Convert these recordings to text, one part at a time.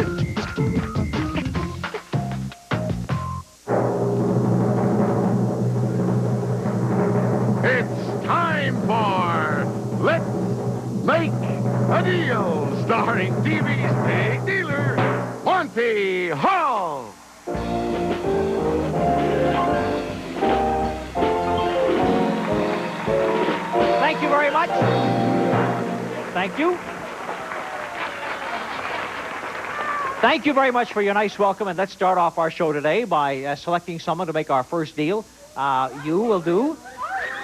It's time for Let's Make a Deal, starring TV's big dealer, Monty Hall. Thank you very much. Thank you. Thank you very much for your nice welcome, and let's start off our show today by selecting someone to make our first deal. You will do.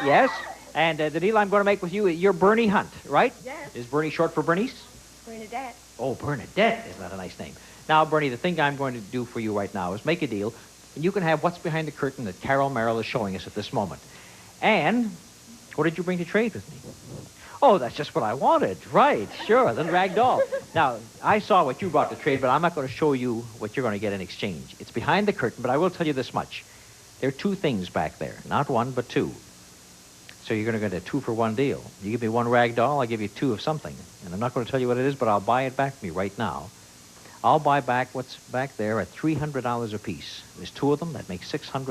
Yes. And the deal I'm going to make with you, you're Bernie Hunt, right? Yes. Is Bernie short for Bernice? Bernadette. Oh, Bernadette. Isn't that a nice name? Now, Bernie, the thing I'm going to do for you right now is make a deal, and you can have what's behind the curtain that Carol Merrill is showing us at this moment. And what did you bring to trade with me? Oh, that's just what I wanted. Right, sure, the ragdoll. Now, I saw what you brought to trade, but I'm not going to show you what you're going to get in exchange. It's behind the curtain, but I will tell you this much. There are two things back there. Not one, but two. So you're going to get a 2-for-1 deal. You give me one rag doll, I'll give you 2 of something. And I'm not going to tell you what it is, but I'll buy it back from you right now. I'll buy back what's back there at $300 apiece. There's 2 of them, that makes $600.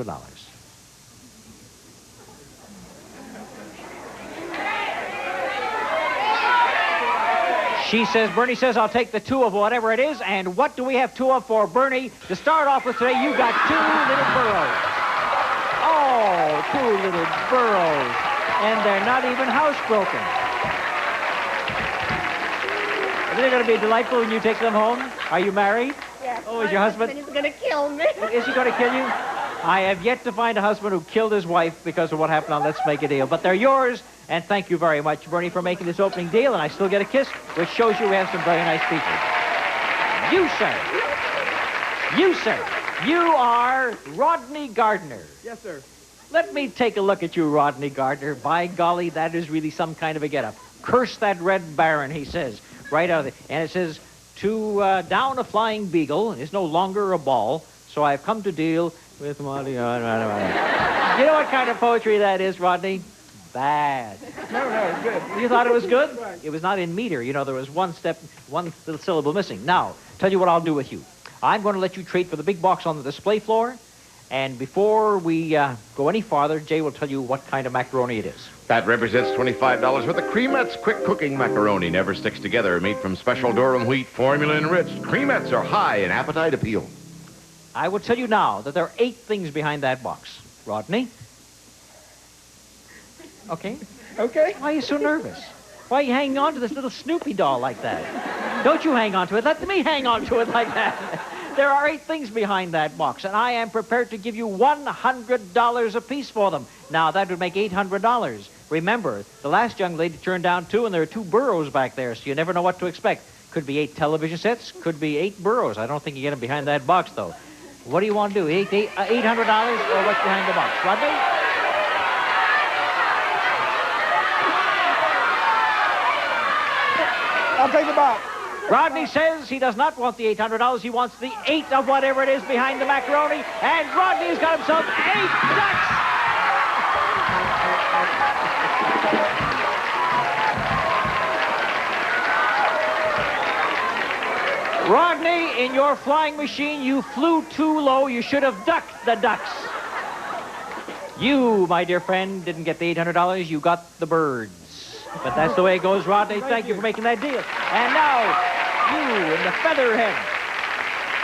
Bernie says, I'll take the 2 of whatever it is. And what do we have 2 of for Bernie? To start off with today, you got 2 little burros. Oh, 2 little burros. And they're not even housebroken. Isn't it going to be delightful when you take them home? Are you married? Yes. Oh, is your husband? He's going to kill me. Is he going to kill you? I have yet to find a husband who killed his wife because of what happened on Let's Make a Deal. But they're yours, and thank you very much, Bernie, for making this opening deal, and I still get a kiss, which shows you we have some very nice people. You, sir, you are Rodney Gardner. Yes, sir. Let me take a look at you, Rodney Gardner. By golly, that is really some kind of a get-up. Curse that Red Baron, he says, right out of it. And it says, to down a flying beagle is no longer a ball, so I've come to deal with money. You know what kind of poetry that is, Rodney? Bad. No, it's good. You thought it was good? Right. It was not in meter. You know, there was one little syllable missing. Now, tell you what I'll do with you. I'm going to let you trade for the big box on the display floor. And before we go any farther, Jay will tell you what kind of macaroni it is. That represents $25 worth of Creamettes quick cooking macaroni. Never sticks together. Made from special durum wheat, formula enriched. Creamettes are high in appetite appeal. I will tell you now that there are 8 things behind that box. Rodney? Okay. Okay. Why are you so nervous? Why are you hanging on to this little Snoopy doll like that? Don't you hang on to it. Let me hang on to it like that. There are 8 things behind that box, and I am prepared to give you $100 apiece for them. Now, that would make $800. Remember, the last young lady turned down 2, and there are 2 burros back there, so you never know what to expect. Could be 8 television sets, could be 8 burros. I don't think you get them behind that box, though. What do you want to do, $800 or what's behind the box? Rodney? I'll take the box. Rodney says he does not want the $800. He wants the 8 of whatever it is behind the macaroni. And Rodney's got himself 8 ducks. Rodney, in your flying machine, you flew too low. You should have ducked the ducks. You, my dear friend, didn't get the $800. You got the birds. But that's the way it goes, Rodney. Thank you for making that deal. And now, you and the Featherhead,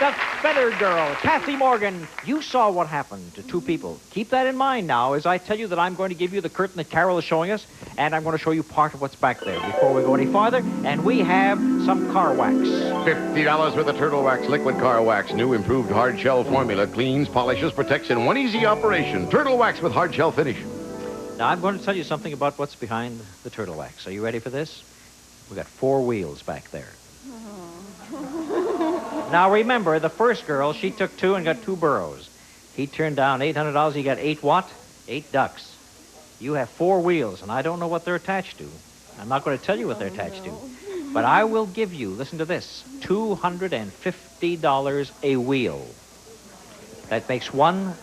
the Feather Girl, Kathy Morgan, you saw what happened to 2 people. Keep that in mind now as I tell you that I'm going to give you the curtain that Carol is showing us, and I'm going to show you part of what's back there before we go any farther. And we have some car wax. $50 worth of Turtle Wax liquid car wax. New improved hard shell formula. Cleans, polishes, protects in one easy operation. Turtle Wax with hard shell finish. Now, I'm going to tell you something about what's behind the turtle wax. Are you ready for this? We've got 4 wheels back there. Now, remember, the first girl, she took 2 and got 2 burros. He turned down $800. He got 8 what? 8 ducks. You have 4 wheels, and I don't know what they're attached to. I'm not going to tell you what they're attached to. But I will give you, listen to this, $250 a wheel. That makes $1,000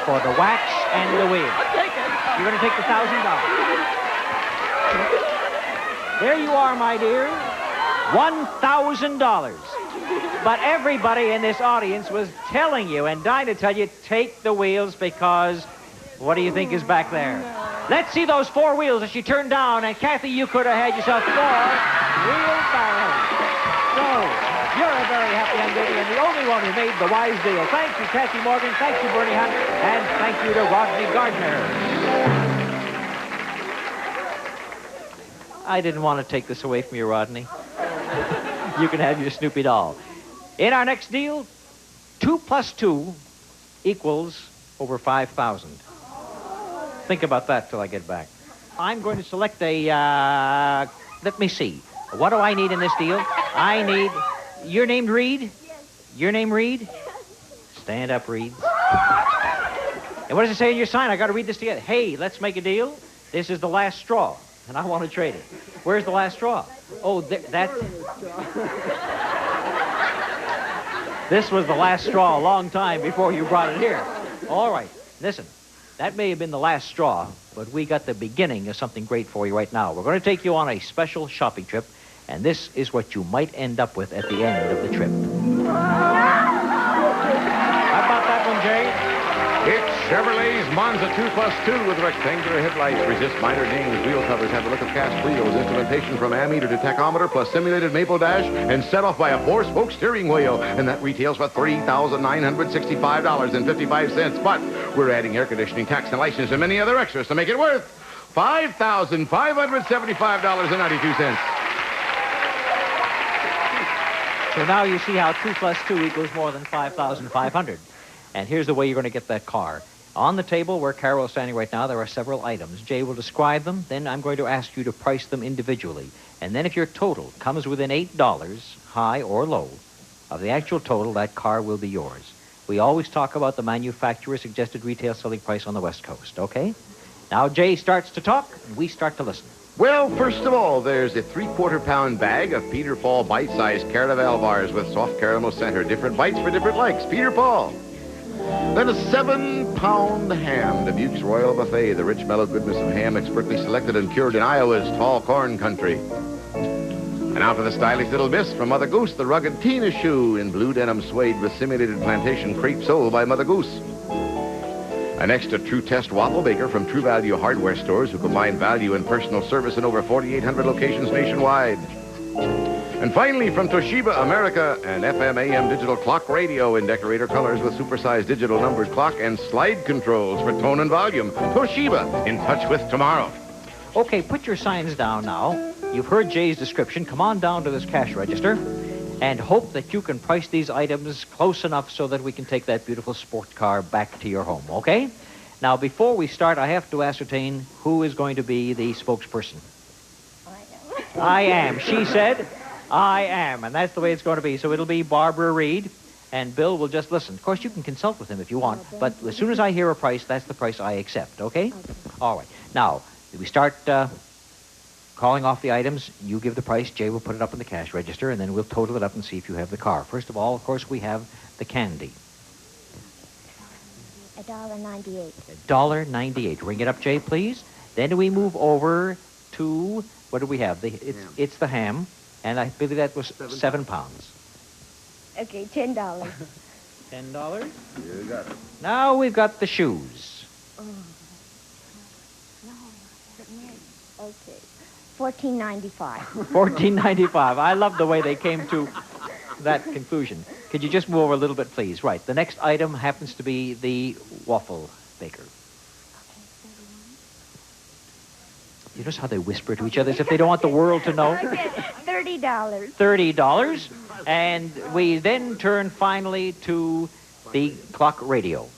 for the wax and the wheel. I'll take it. You're going to take the $1,000. There you are, my dear. $1,000. But everybody in this audience was telling you and dying to tell you, take the wheels because what do you think is back there? Let's see those 4 wheels that she turned down, and Kathy, you could have had yourself 4 wheelbarrows. So, you're a very happy young lady and the only one who made the wise deal. Thank you, Kathy Morgan. Thank you, Bernie Hunt. And thank you to Rodney Gardner. I didn't want to take this away from you, Rodney. You can have your Snoopy doll. In our next deal, 2 plus 2 equals over 5,000. Think about that till I get back. I'm going to select a, let me see. What do I need in this deal? I need, you're named Reed? Yes. Your name Reed? Yes. Stand up, Reed. And what does it say in your sign? I got to read this together. Hey, let's make a deal. This is the last straw, and I want to trade it. Where's the last straw? Oh, that. This was the last straw a long time before you brought it here. All right, listen. That may have been the last straw, but we got the beginning of something great for you right now. We're going to take you on a special shopping trip, and this is what you might end up with at the end of the trip. How about that one, Jay? It's Chevrolet's Monza 2 plus 2 with rectangular headlights, resist minor dings, wheel covers have the look of cast wheels, instrumentation from ammeter to tachometer, plus simulated maple dash, and set off by a 4-spoke steering wheel. And that retails for $3,965.55. But we're adding air conditioning, tax, and license, and many other extras to make it worth $5,575.92. So now you see how 2 plus 2 equals more than 5,500. And here's the way you're going to get that car. On the table where Carol is standing right now, there are several items. Jay will describe them. Then I'm going to ask you to price them individually. And then if your total comes within $8, high or low, of the actual total, that car will be yours. We always talk about the manufacturer's suggested retail selling price on the West Coast, okay? Now Jay starts to talk, and we start to listen. Well, first of all, there's a 3/4-pound bag of Peter Paul bite-sized Caravel bars with soft caramel center. Different bites for different likes. Peter Paul. Then a 7-pound ham, Dubuque's Royal Buffet, the rich, mellow goodness of ham expertly selected and cured in Iowa's tall corn country. And now for the stylish little miss from Mother Goose, the rugged Tina shoe in blue denim suede with simulated plantation crepe sole by Mother Goose. An extra True Test waffle maker from True Value hardware stores who combine value and personal service in over 4,800 locations nationwide. And finally, from Toshiba America, an FM AM digital clock radio in decorator colors with supersized digital numbered clock and slide controls for tone and volume. Toshiba, in touch with tomorrow. Okay, put your signs down now. You've heard Jay's description. Come on down to this cash register and hope that you can price these items close enough so that we can take that beautiful sport car back to your home, okay? Now, before we start, I have to ascertain who is going to be the spokesperson. I am. She said, I am, and that's the way it's going to be. So it'll be Barbara Reed, and Bill will just listen. Of course, you can consult with him if you want, but as soon as I hear a price, that's the price I accept, okay? All right. Now, we start calling off the items. You give the price. Jay will put it up in the cash register, and then we'll total it up and see if you have the car. First of all, of course, we have the candy. $1.98. $1.98. Ring it up, Jay, please. Then we move over to, what do we have? It's the ham. And I believe that was 7 pounds. Okay, $10. $10? You got it. Now we've got the shoes. Okay, $14.95. $14.95. I love the way they came to that conclusion. Could you just move over a little bit, please? Right. The next item happens to be the waffle baker. You notice how they whisper to each other as if they don't want the world to know? $30. $30. And we then turn finally to the clock radio.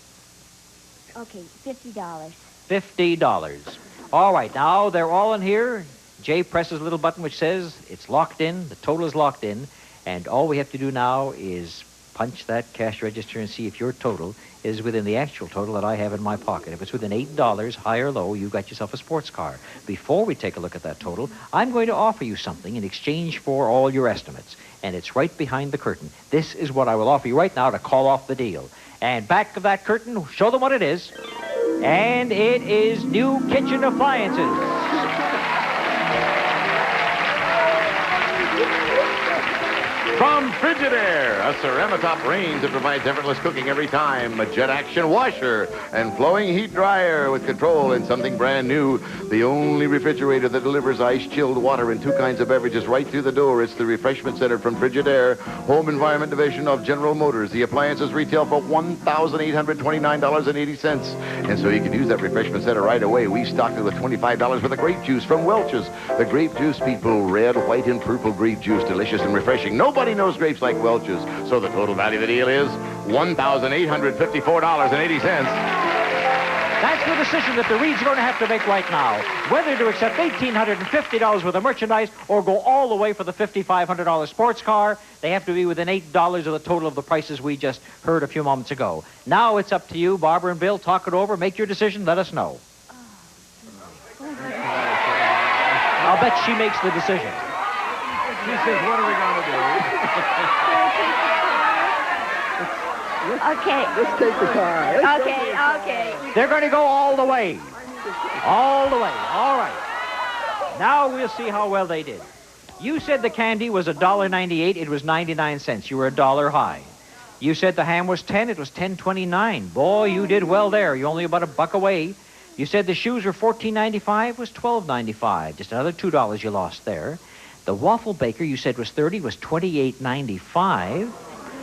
Okay, $50. $50. All right, now they're all in here. Jay presses a little button which says it's locked in. The total is locked in. And all we have to do now is punch that cash register and see if your total is within the actual total that I have in my pocket. If it's within $8, high or low, you've got yourself a sports car. Before we take a look at that total, I'm going to offer you something in exchange for all your estimates. And it's right behind the curtain. This is what I will offer you right now to call off the deal. And back of that curtain, show them what it is. And it is new kitchen appliances. From Frigidaire, a Ceramotop range that provides effortless cooking every time, a jet action washer, and flowing heat dryer with control and something brand new, the only refrigerator that delivers ice-chilled water in 2 kinds of beverages right through the door. It's the Refreshment Center from Frigidaire, Home Environment Division of General Motors. The appliances retail for $1,829.80. And so you can use that Refreshment Center right away. We stocked it with $25 worth of grape juice from Welch's. The grape juice, people, red, white, and purple grape juice, delicious and refreshing. Nobody knows grapes like Welch's. So the total value of the deal is $1,854.80. That's the decision that the Reeds are going to have to make right now. Whether to accept $1,850 worth of merchandise or go all the way for the $5,500 sports car. They have to be within $8 of the total of the prices we just heard a few moments ago. Now it's up to you, Barbara and Bill. Talk it over. Make your decision. Let us know. I'll bet she makes the decision. She says, what are we going to do? Okay. Let's take the car. Okay. They're going to go all the way. All the way. All right. Now we'll see how well they did. You said the candy was $1.98. It was 99 cents. You were $1 high. You said the ham was 10. It was 10.29. Boy, you did well there. You're only about $1 away. You said the shoes were $14.95. It was $12.95. Just another $2 you lost there. The waffle baker you said was 30. Was $28.95.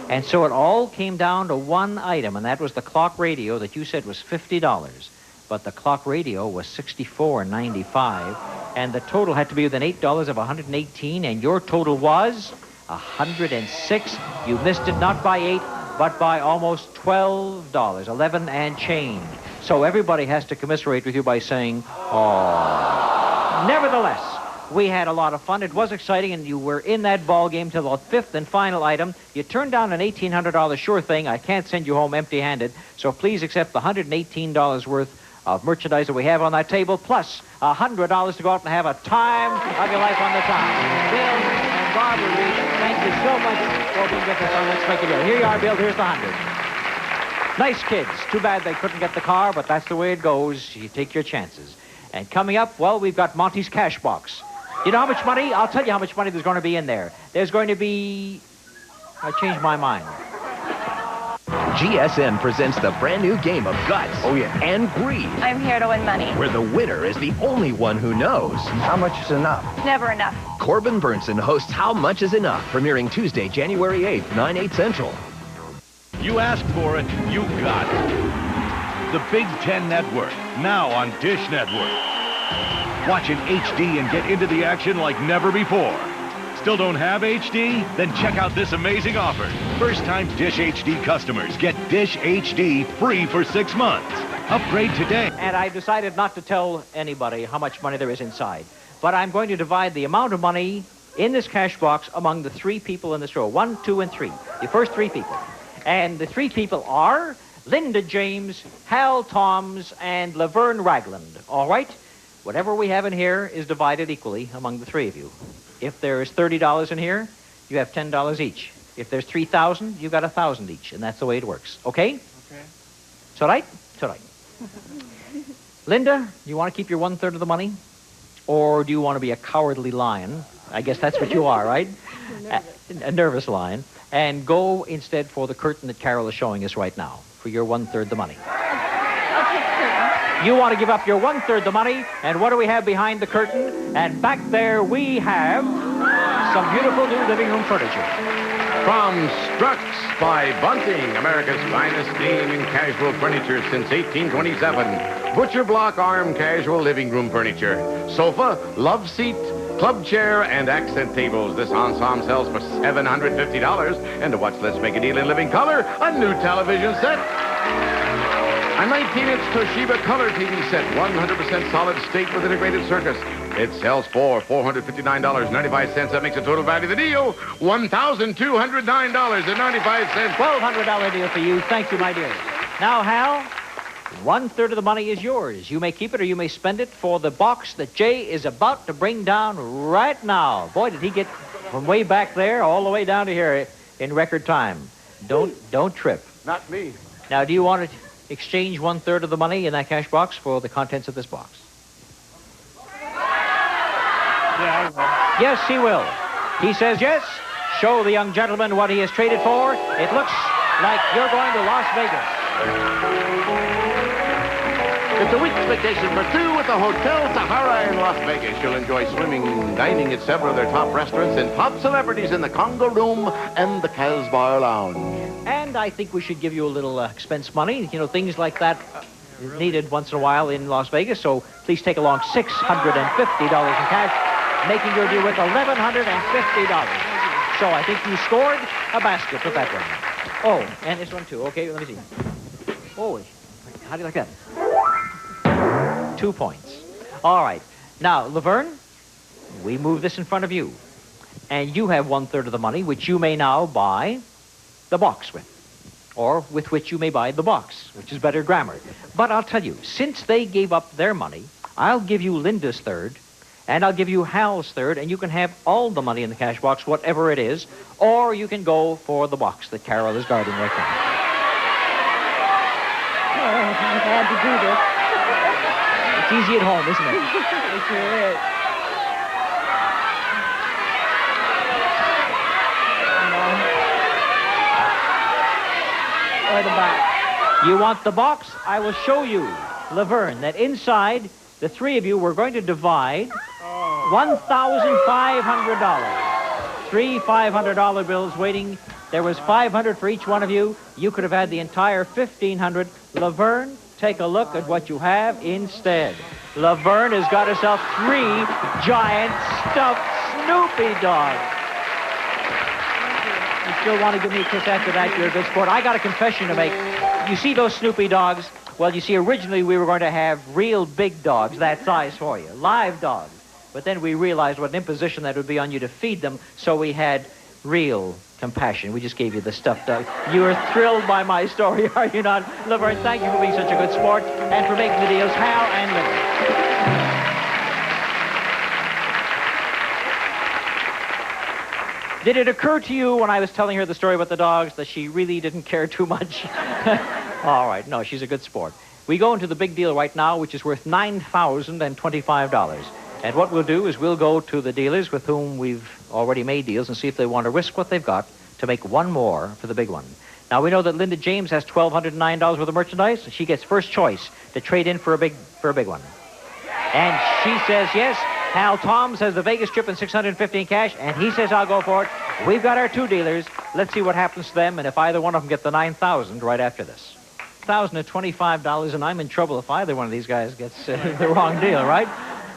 And so it all came down to one item, and that was the clock radio that you said was $50. But the clock radio was $64.95, and the total had to be within $8 of $118, and your total was $106. You missed it not by 8, but by almost $12, 11 and change. So everybody has to commiserate with you by saying, "Oh." Nevertheless, we had a lot of fun. It was exciting, and you were in that ball game till the 5th and final item. You turned down an $1,800 sure thing. I can't send you home empty-handed, so please accept the $118 worth of merchandise that we have on that table, plus $100 to go out and have a time of your life on the town. Bill and Barbara Reed, thank you so much for being with us on Let's Make It Deal. Here you are, Bill. Here's the 100. Nice kids. Too bad they couldn't get the car, but that's the way it goes. You take your chances. And coming up, well, we've got Monty's Cash Box. You know how much money? I'll tell you how much money there's going to be in there. There's going to be... I changed my mind. GSN presents the brand new game of guts and greed, I'm here to win money. where the winner is the only one who knows. How much is enough? Never enough. Corbin Burnson hosts How Much Is Enough, premiering Tuesday, January 8th, 9/8 Central. You asked for it, you got it. The Big Ten Network, now on Dish Network. Watch in HD and get into the action like never before. Still don't have HD? Then check out this amazing offer. First-time Dish HD customers get Dish HD free for 6 months. Upgrade today. And I decided not to tell anybody how much money there is inside. But I'm going to divide the amount of money in this cash box among the 3 people in this row. 1, 2, and 3. The first 3 people. And the 3 people are Linda James, Hal Toms, and Laverne Ragland. All right? Whatever we have in here is divided equally among the 3 of you. If there is $30 in here, you have $10 each. If there's 3,000, you got 1,000 each, and that's the way it works. Okay? Okay. So right? So right. Linda, you want to keep your 1/3 of the money? Or do you want to be a cowardly lion? I guess that's what you are, right? A nervous lion. And go instead for the curtain that Carol is showing us right now for your 1/3 of the money. You want to give up your 1/3 of the money, and what do we have behind the curtain? And back there we have some beautiful new living room furniture. From Strux by Bunting, America's finest name in casual furniture since 1827. Butcher block arm casual living room furniture. Sofa, love seat, club chair, and accent tables. This ensemble sells for $750. And to watch Let's Make a Deal in living color, a new television set. A 19-inch Toshiba color TV set, 100% solid state with integrated circus. It sells for $459.95. That makes a total value of the deal $1,209.95. $1,200 deal for you. Thank you, my dear. Now, Hal, 1/3 of the money is yours. You may keep it or you may spend it for the box that Jay is about to bring down right now. Boy, did he get from way back there all the way down to here in record time. Don't trip. Not me. Now, do you want to exchange 1/3 of the money in that cash box for the contents of this box? Yeah, I will. Yes, he will. He says yes. show the young gentleman what he has traded for. It looks like you're going to Las Vegas. It's a week's vacation for two at the Hotel Sahara in Las Vegas. You'll enjoy swimming and dining at several of their top restaurants and top celebrities in the Congo Room and the Casbah Lounge. And I think we should give you a little expense money. You know, things like that is needed once in a while in Las Vegas. So please take along $650 in cash, making your deal with $1,150. So I think you scored a basket with that one. Oh, and this one too. Okay, let me see. Oh, how do you like that? 2 points. All right. Now, Laverne, we move this in front of you. And you have 1/3 of the money, which you may now buy the box with. Or with which you may buy the box, which is better grammar. But I'll tell you, since they gave up their money, I'll give you Linda's third, and I'll give you Hal's third, and you can have all the money in the cash box, whatever it is, or you can go for the box that Carol is guarding right now. Oh, I had to do this. It's easy at home, isn't it? It sure is. Or the box. You want the box? I will show you, Laverne, that inside, the three of you were going to divide $1,500. Three $500 bills waiting. There was $500 for each one of you. You could have had the entire $1,500. Laverne, take a look at what you have instead. Laverne has got herself 3 giant stuffed Snoopy dogs. You still want to give me a kiss after that? You're a good sport. I got a confession to make. You see those Snoopy dogs? Well, you see, originally we were going to have real big dogs that size for you, live dogs. But then we realized what an imposition that would be on you to feed them, so we had real compassion. We just gave you the stuffed dog. You are thrilled by my story, are you not? Laverne, thank you for being such a good sport and for making the deals, Hal and Linda. Did it occur to you when I was telling her the story about the dogs that she really didn't care too much? All right, no, she's a good sport. We go into the big deal right now, which is worth $9,025. And what we'll do is we'll go to the dealers with whom we've already made deals and see if they want to risk what they've got to make one more for the big one. Now, we know that Linda James has $1,209 worth of merchandise, and she gets first choice to trade in for a big one. And she says yes. Hal Tom says the Vegas trip and $650 in cash, and he says I'll go for it. We've got our 2 dealers. Let's see what happens to them, and if either one of them get the $9,000 right after this. $1,025, and I'm in trouble if either one of these guys gets the wrong deal, right?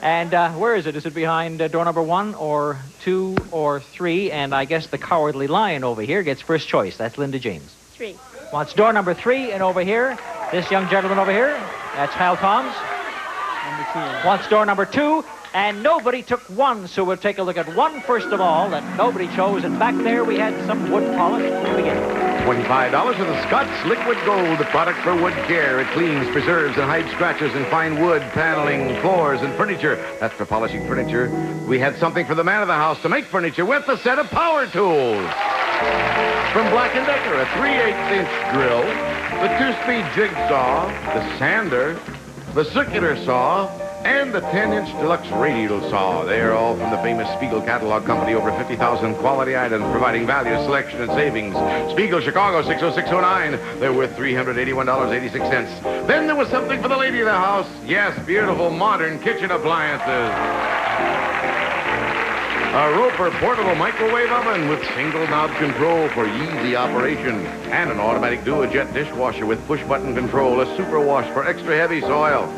And where is it? Is it behind door number 1 or 2 or 3? And I guess the cowardly lion over here gets first choice. That's Linda James. 3. Wants door number 3, and over here, this young gentleman over here, that's Hal Toms. Number 2. Wants door number 2, and nobody took 1, so we'll take a look at 1 first of all that nobody chose. And back there we had some wood polish to begin. $25 for the Scott's Liquid Gold, the product for wood care. It cleans, preserves, and hides scratches in fine wood, paneling, floors, and furniture. That's for polishing furniture. We had something for the man of the house to make furniture with a set of power tools. From Black & Decker, a 3/8-inch drill, the 2-speed jigsaw, the sander, the circular saw, and the 10-inch deluxe radial saw. They are all from the famous Spiegel catalog company. Over 50,000 quality items providing value, selection, and savings. Spiegel, Chicago, 60609. They're worth $381.86. Then there was something for the lady of the house. Yes, beautiful modern kitchen appliances. A Roper portable microwave oven with single knob control for easy operation. And an automatic Duo-Jet dishwasher with push-button control. A super wash for extra heavy soil.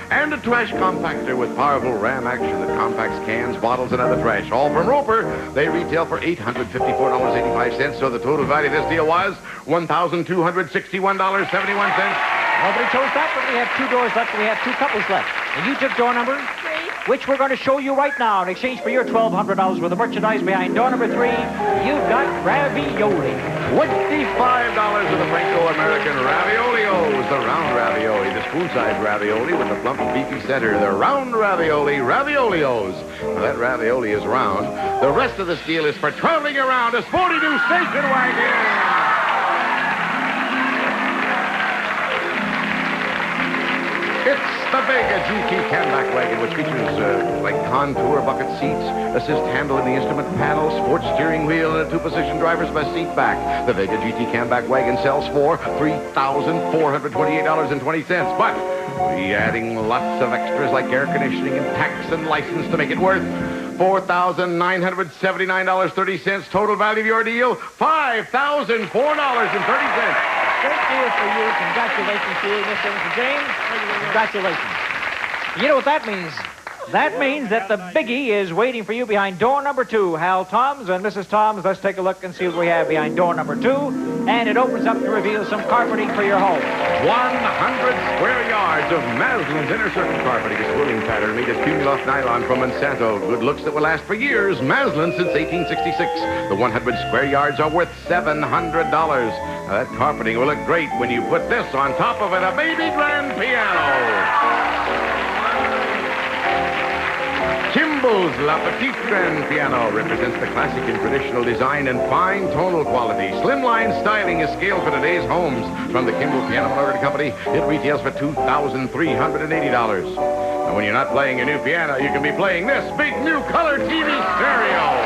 And a trash compactor with powerful ram action that compacts cans, bottles, and other trash. All from Roper. They retail for $854.85, so the total value of this deal was $1,261.71. Nobody chose that, but we have 2 doors left, and we have 2 couples left. And you took door number 3, which we're going to show you right now in exchange for your $1,200 worth of merchandise. Behind door number 3, you've got ravioli. $25 of the Franco-American Raviolios, the round ravioli, the spoon-sized ravioli with the plump, beefy center, the round ravioli, Raviolios. Now, that ravioli is round. The rest of this deal is for traveling around a sporty new station wagon. It's the Vega GT Canback wagon, which features like contour bucket seats, assist handle in the instrument panel, sports steering wheel, and a two-position driver's best seat back. The Vega GT Canback wagon sells for $3,428.20, but we adding lots of extras like air conditioning and tax and license to make it worth $4,979.30. Total value of your deal, $5,004.30. Great deal for you. Congratulations to you, Mr. and Mrs. James. Congratulations. You know what that means? That means that the biggie is waiting for you behind door number 2. Hal Toms and Mrs. Toms, let's take a look and see what we have behind door number 2. And it opens up to reveal some carpeting for your home. 100 square yards of Maslin's inner circle carpeting, a swirling pattern made of Cumuloff nylon from Monsanto. Good looks that will last for years. Maslin since 1866. The 100 square yards are worth $700. Now, that carpeting will look great when you put this on top of it, a baby grand piano. Kimball's La Petite Grand Piano represents the classic and traditional design and fine tonal quality. Slimline styling is scaled for today's homes. From the Kimball Piano and Organ Company, it retails for $2,380. Now, when you're not playing a new piano, you can be playing this big new color TV stereo.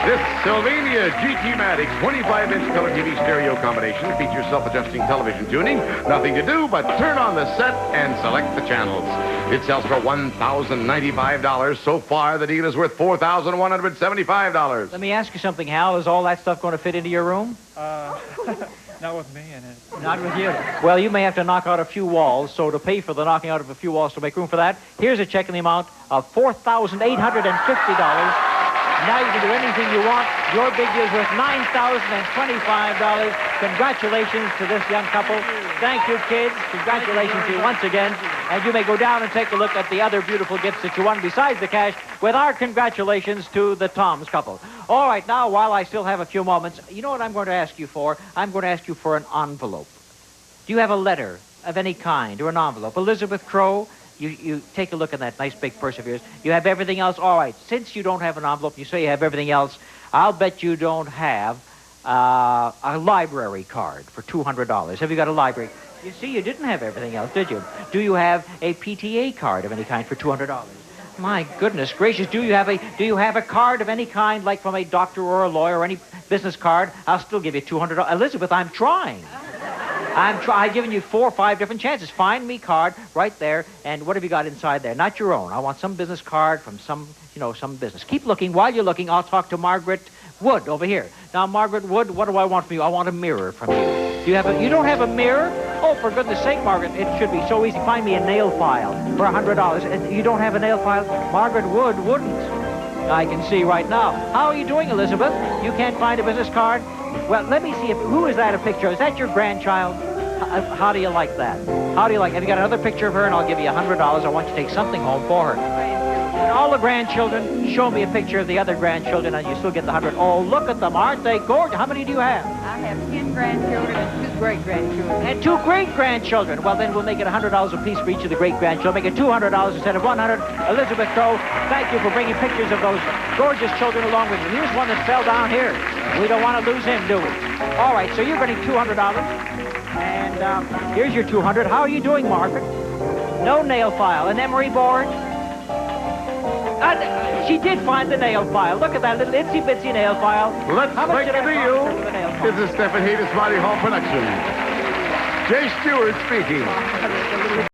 This Sylvania GT-Matic 25-inch color TV stereo combination features self-adjusting television tuning. Nothing to do but turn on the set and select the channels. It sells for $1,095. So far, the deal is worth $4,175. Let me ask you something, Hal. Is all that stuff going to fit into your room? Not with me in it. Not with you. Well, you may have to knock out a few walls, so to pay for the knocking out of a few walls to make room for that, here's a check in the amount of $4,850. Now you can do anything you want. Your big deal is worth $9,025. Congratulations to this young couple. Thank you, kids. Congratulations to you once again. And you may go down and take a look at the other beautiful gifts that you won besides the cash with our congratulations to the Toms couple. All right, now, while I still have a few moments, you know what I'm going to ask you for? I'm going to ask you for an envelope. Do you have a letter of any kind or an envelope? Elizabeth Crow? You take a look at that nice big purse of yours. You have everything else. All right, since you don't have an envelope, you say you have everything else, I'll bet you don't have a library card for $200. Have you got a library? You see, you didn't have everything else, did you? Do you have a PTA card of any kind for $200? My goodness gracious, do you have a card of any kind, like from a doctor or a lawyer or any business card? I'll still give you $200. Elizabeth, I'm trying. I've given you 4 or 5 different chances. Find me card right there, and what have you got inside there? Not your own. I want some business card from some business. Keep looking. While you're looking, I'll talk to Margaret Wood over here. Now, Margaret Wood, what do I want from you? I want a mirror from you. You don't have a mirror? Oh, for goodness sake, Margaret, it should be so easy. Find me a nail file for $100. And you don't have a nail file? Margaret Wood wouldn't. I can see right now. How are you doing, Elizabeth? You can't find a business card? Well, let me see who is that a picture? Is that your grandchild? How do you like that? Have you got another picture of her, and I'll give you $100. I want you to take something home for her. And all the grandchildren, show me a picture of the other grandchildren, and you still get the $100. Oh, look at them. Aren't they gorgeous? How many do you have? I have 10 grandchildren and 2 great-grandchildren. And 2 great-grandchildren. Well, then we'll make it $100 apiece for each of the great-grandchildren. Make it $200 instead of $100. Elizabeth Crow, thank you for bringing pictures of those gorgeous children along with you. Here's one that fell down here. We don't want to lose him, do we? All right, so you're getting $200. And here's your $200. How are you doing, Margaret? No nail file. An emery board? She did find the nail file. Look at that little itsy-bitsy nail file. Let's make a deal. It's a Stephen Hayes Body Hall production. Jay Stewart speaking.